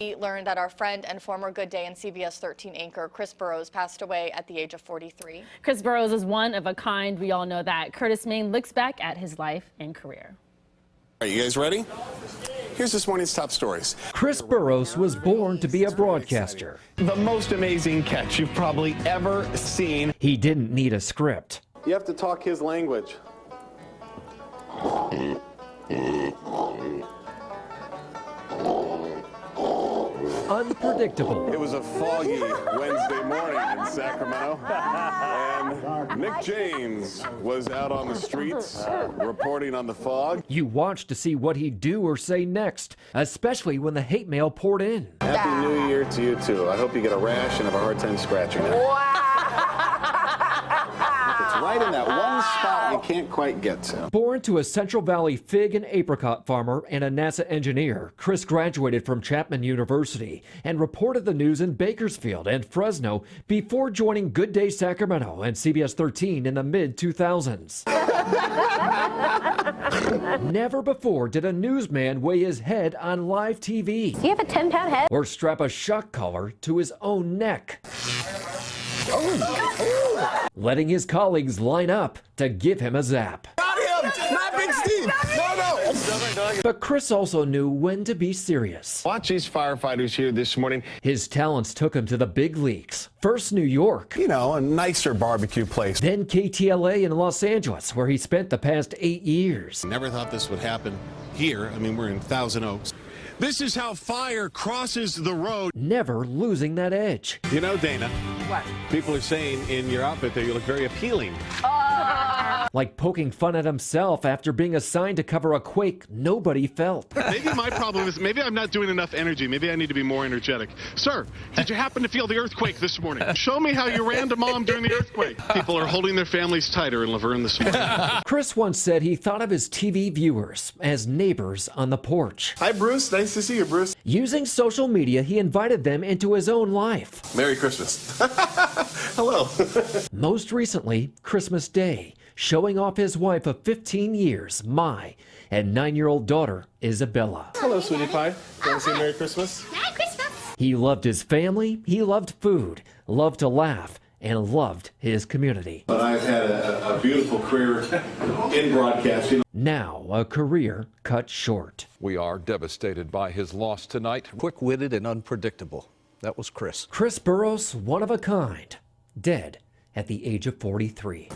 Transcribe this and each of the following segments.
We learned that our friend and former Good Day and CBS 13 anchor Chris Burrous passed away at the age of 43. Chris Burrous is one of a kind. We all know that. Curtis Main looks back at his life and career. Are you guys ready? Here's this morning's top stories. Chris Burrous was born to be a broadcaster. The most amazing catch you've probably ever seen. He didn't need a script. You have to talk his language. Unpredictable. It was a foggy Wednesday morning in Sacramento, and Nick James was out on the streets reporting on the fog. You watched to see what he'd do or say next, especially when the hate mail poured in. Happy New Year to you, too. I hope you get a rash and have a hard time scratching it. It's right in that one spot you can't quite get to. Born to a Central Valley fig and apricot farmer and a NASA engineer, Chris graduated from Chapman University and reported the news in Bakersfield and Fresno before joining Good Day Sacramento and CBS 13 in the mid-2000s. Never before did a newsman weigh his head on live TV. Do you have a 10-pound head? Or strap a shock collar to his own neck. Letting his colleagues line up to give him a zap. Not him! Not Big Steve! No! But Chris also knew when to be serious. Watch these firefighters here this morning. His talents took him to the big leagues. First New York. You know, a nicer barbecue place. Then KTLA in Los Angeles, where he spent the past 8 years. Never thought this would happen here. I mean, we're in Thousand Oaks. This is how fire crosses the road. Never losing that edge. You know, Dana, What? people are saying in your outfit there you look very appealing. Like poking fun at himself after being assigned to cover a quake nobody felt. Maybe my problem is maybe I'm not doing enough energy. Maybe I need to be more energetic. Sir, did you happen to feel the earthquake this morning? Show me how you ran to mom during the earthquake. People are holding their families tighter in Laverne this morning. Chris once said he thought of his TV viewers as neighbors on the porch. Hi, Bruce. Nice to see you, Bruce. Using social media, he invited them into his own life. Merry Christmas. Hello. Most recently, Christmas Day, showing off his wife of 15 years, Mai, and 9-year-old daughter, Isabella. Hello, sweetie pie. Want to say Merry Christmas? Merry Christmas! He loved his family, he loved food, loved to laugh, and loved his community. But I've had a beautiful career in broadcasting. Now, a career cut short. We are devastated by his loss tonight. Quick-witted and unpredictable. That was Chris. Chris Burrous, one of a kind, dead at the age of 43.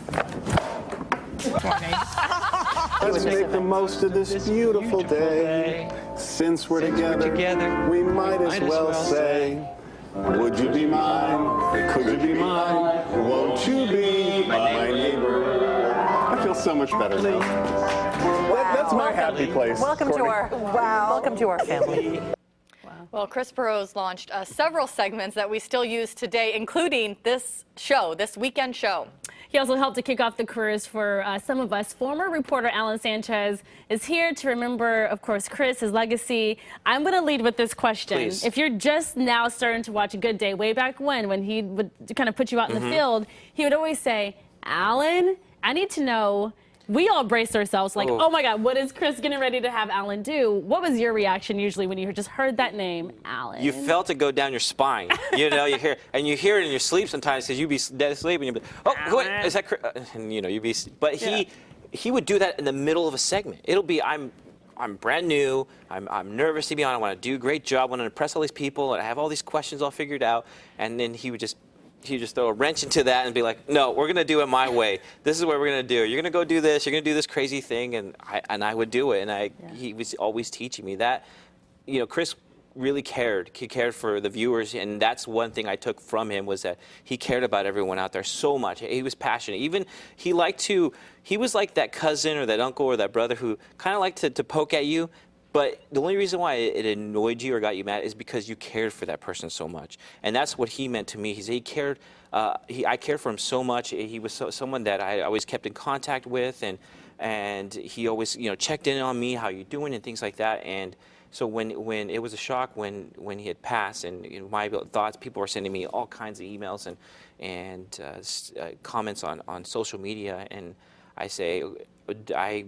Let's make the most of this beautiful day. Since we're together, we might as well say, would you be mine? Could you be mine? Won't you be my neighbor? I feel so much better now. That's my happy place. Welcome to our family. Well, Chris Burrous launched several segments that we still use today, including this weekend show. He also helped to kick off the careers for some of us. Former reporter Alan Sanchez is here to remember, of course, Chris, his legacy. I'm going to lead with this question. Please. If you're just now starting to watch A Good Day, way back when he would kind of put you out in the field, he would always say, Alan, I need to know. We all braced ourselves like, oh my God, what is Chris getting ready to have Alan do? What was your reaction usually when you just heard that name, Alan? You felt it go down your spine. You know, you hear it in your sleep sometimes because you'd be dead asleep and you'd be, oh, wait, is that Chris? And you know, you'd be, but he would do that in the middle of a segment. It'll be, I'm brand new, I'm nervous to be on, I want to do a great job, I want to impress all these people, and I have all these questions all figured out, and then he would just throw a wrench into that and be like, no, we're going to do it my way. This is what we're going to do. You're going to go do this. You're going to do this crazy thing. And I would do it. And he was always teaching me that. You know, Chris really cared. He cared for the viewers. And that's one thing I took from him was that he cared about everyone out there so much. He was passionate. Even he was like that cousin or that uncle or that brother who kind of liked to poke at you. But the only reason why it annoyed you or got you mad is because you cared for that person so much. And that's what he meant to me. He cared. I cared for him so much. He was someone that I always kept in contact with, and he always checked in on me, how you doing, and things like that. And so when it was a shock when he had passed, and my thoughts, people were sending me all kinds of emails and comments on social media, and I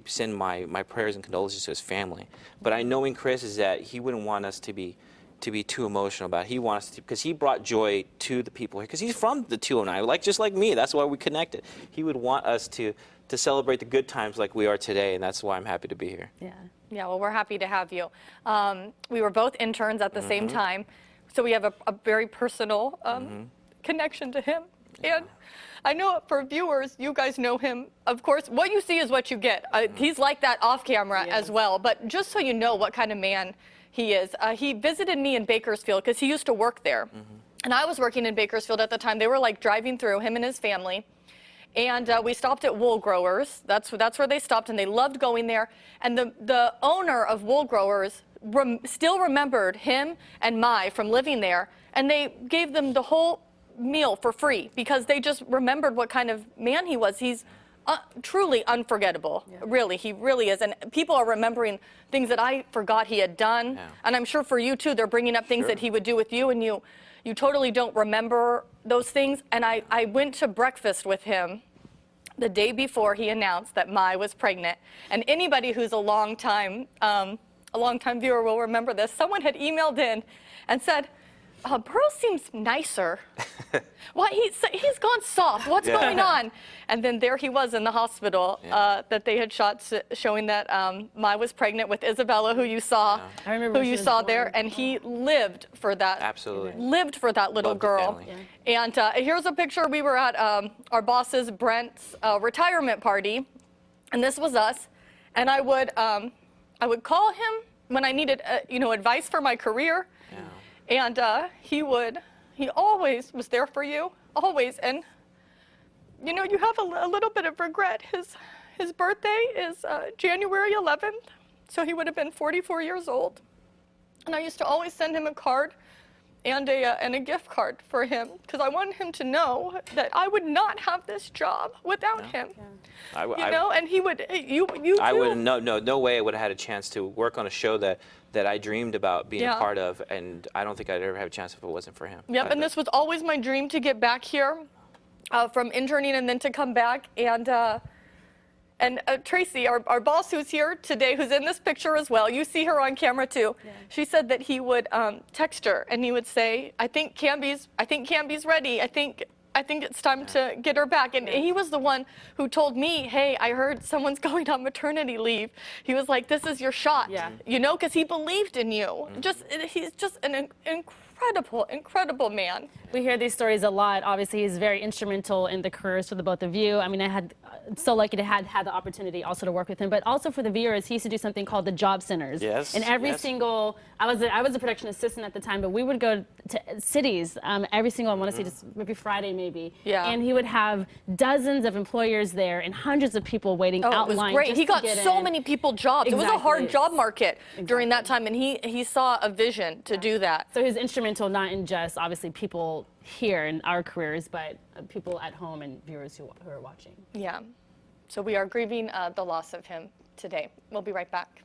send my prayers and condolences to his family. But I knowing Chris is that he wouldn't want us to to be too emotional about it. He wants to, because he brought joy to the people here, because he's from the 209, just like me. That's why we connected. He would want us to celebrate the good times like we are today, and that's why I'm happy to be here. Yeah. Yeah, well, we're happy to have you. We were both interns at the same time, so we have a very personal connection to him. And I know for viewers, you guys know him. Of course, what you see is what you get. He's like that off camera as well. But just so you know what kind of man he is, he visited me in Bakersfield because he used to work there. And I was working in Bakersfield at the time. They were like driving through, him and his family. And we stopped at Wool Growers. That's where they stopped, and they loved going there. And the owner of Wool Growers still remembered him and Mai from living there, and they gave them the whole meal for free because they just remembered what kind of man he was. He's truly unforgettable. Really, he really is. And people are remembering things that I forgot he had done. And I'm sure for you too, they're bringing up things that he would do with you, and you totally don't remember those things. And I went to breakfast with him the day before he announced that Mai was pregnant. And anybody who's a longtime viewer will remember this. Someone had emailed in and said, Burrous seems nicer. Well, he's gone soft. What's going on? And then there he was in the hospital that they had shot showing that Mai was pregnant with Isabella, who you saw, who you saw there, and he lived for that. Absolutely. Lived for that little girl. And here's a picture. We were at our boss's Brent's retirement party, and this was us. And I would call him when I needed advice for my career. And he always was there for you, always. And, you have a little bit of regret. His birthday is January 11th, so he would have been 44 years old. And I used to always send him a card and a gift card for him, because I wanted him to know that I would not have this job without him. And he would, you too. I would, no way I would have had a chance to work on a show that I dreamed about being a part of, and I don't think I'd ever have a chance if it wasn't for him. Yep, and this was always my dream, to get back here from interning and then to come back. And Tracy, our boss who's here today, who's in this picture as well, you see her on camera too. She said that he would text her and he would say, I think Camby's ready. I think it's time to get her back. And he was the one who told me, hey, I heard someone's going on maternity leave. He was like, this is your shot, because he believed in you. He's just an incredible man. We hear these stories a lot. Obviously, he's very instrumental in the careers for the both of you. I mean, I had so lucky to had the opportunity also to work with him, but also for the viewers, he used to do something called the job centers. Yes. And every single, I was a production assistant at the time, but we would go to cities every single, I want to say just every Friday maybe. Yeah. And he would have dozens of employers there and hundreds of people waiting out it was line. Great. He got so many people jobs. It was a hard job market during that time, and he saw a vision to do that. So he's instrumental not in just obviously people here in our careers, but people at home and viewers who are watching. Yeah. So we are grieving the loss of him today. We'll be right back.